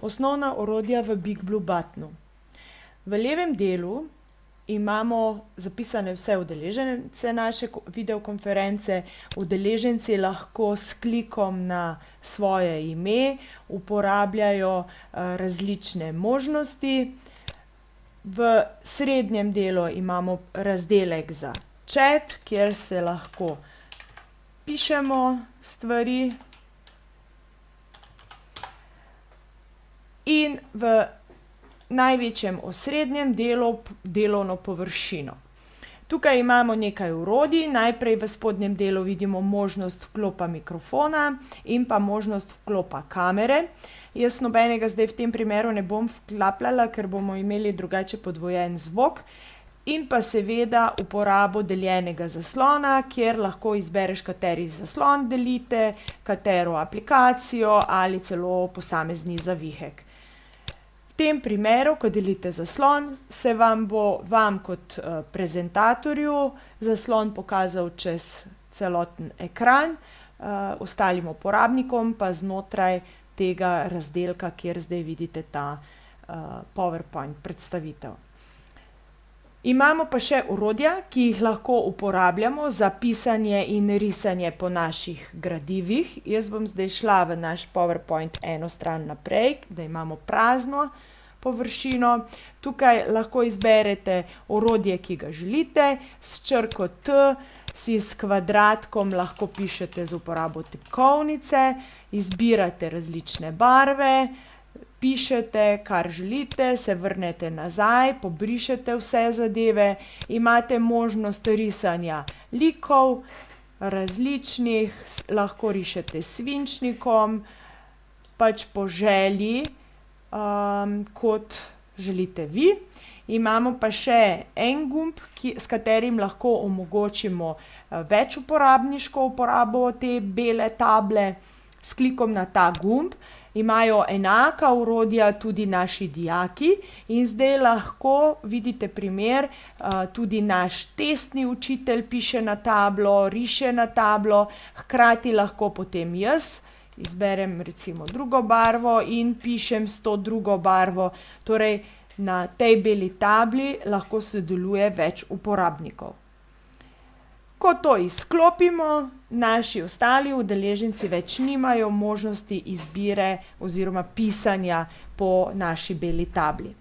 Osnovna orodja v Big Blue Buttonu. V levem delu imamo zapisane vse udeležence naše videokonference. Udeleženci lahko s klikom na svoje ime uporabljajo različne možnosti. V srednjem delu imamo razdelek za chat, kjer se lahko pišemo stvari. In v največjem osrednjem delu delovno površino. Tukaj imamo nekaj orodij. Najprej v spodnjem delu vidimo možnost vklopa mikrofona in pa možnost vklopa kamere. Jaz nobenega zdaj v tem primeru ne bom vklapljala, ker bomo imeli drugače podvojen zvok. In pa seveda uporabo deljenega zaslona, kjer lahko izbereš, kateri zaslon delite, katero aplikacijo ali celo posamezni zavihek. V tem primeru, ko delite zaslon, se vam bo kot prezentatorju zaslon pokazal čez celoten ekran, ostalim uporabnikom pa znotraj tega razdelka, kjer zdaj vidite ta PowerPoint predstavitev. Imamo pa še orodja, ki jih lahko uporabljamo za pisanje in risanje po naših gradivih. Jaz bom zdaj šla v naš PowerPoint eno stran naprej, da imamo prazno površino. Tukaj lahko izberete orodje, ki ga želite. S črko T si s kvadratkom lahko pišete z uporabo tipkovnice, izbirate različne barve, pišete, kar želite, se vrnete nazaj, pobrišete vse zadeve. Imate možnost risanja likov, različnih, lahko rišete s svinčnikom, pač po želji, kot želite vi. Imamo pa še en gumb, s katerim lahko omogočimo več uporabniško uporabo te bele table. S klikom na ta gumb imajo enaka orodja tudi naši dijaki in zdaj lahko vidite primer, tudi naš testni učitelj piše na tablo, riše na tablo, hkrati lahko potem jaz izberem recimo drugo barvo in pišem s to drugo barvo. Torej na tej beli tabli lahko sodeluje več uporabnikov. Ko to izklopimo, naši ostali udeleženci več nimajo možnosti izbire oziroma pisanja po naši beli tabli.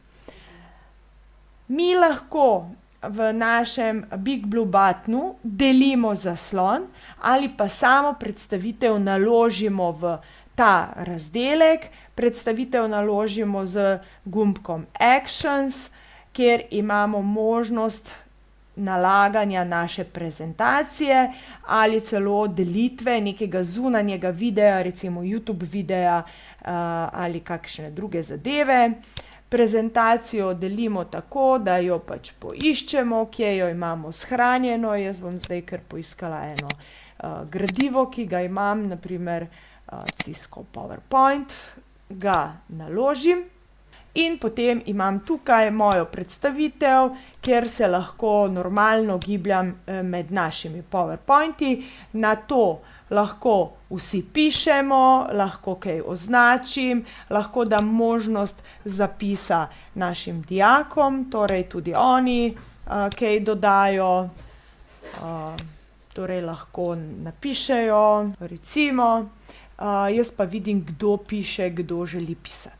Mi lahko v našem Big Blue Buttonu delimo zaslon ali pa samo predstavitev naložimo v ta razdelek. Predstavitev naložimo z gumbkom Actions, kjer imamo možnost nalaganja naše prezentacije ali celo delitve nekega zunanjega videa, recimo YouTube videa ali kakšne druge zadeve. Prezentacijo delimo tako, da jo pač poiščemo, kje jo imamo shranjeno. Jaz bom zdaj kar poiskala eno gradivo, ki ga imam, na primer Cisco PowerPoint, ga naložim. In potem imam tukaj mojo predstavitev, kjer se lahko normalno gibljam med našimi PowerPointi. Na to lahko vsi pišemo, lahko kaj označim, lahko dam možnost zapisa našim dijakom, torej tudi oni kaj dodajo. Torej lahko napišejo, recimo, jaz pa vidim, kdo piše, kdo želi pisati.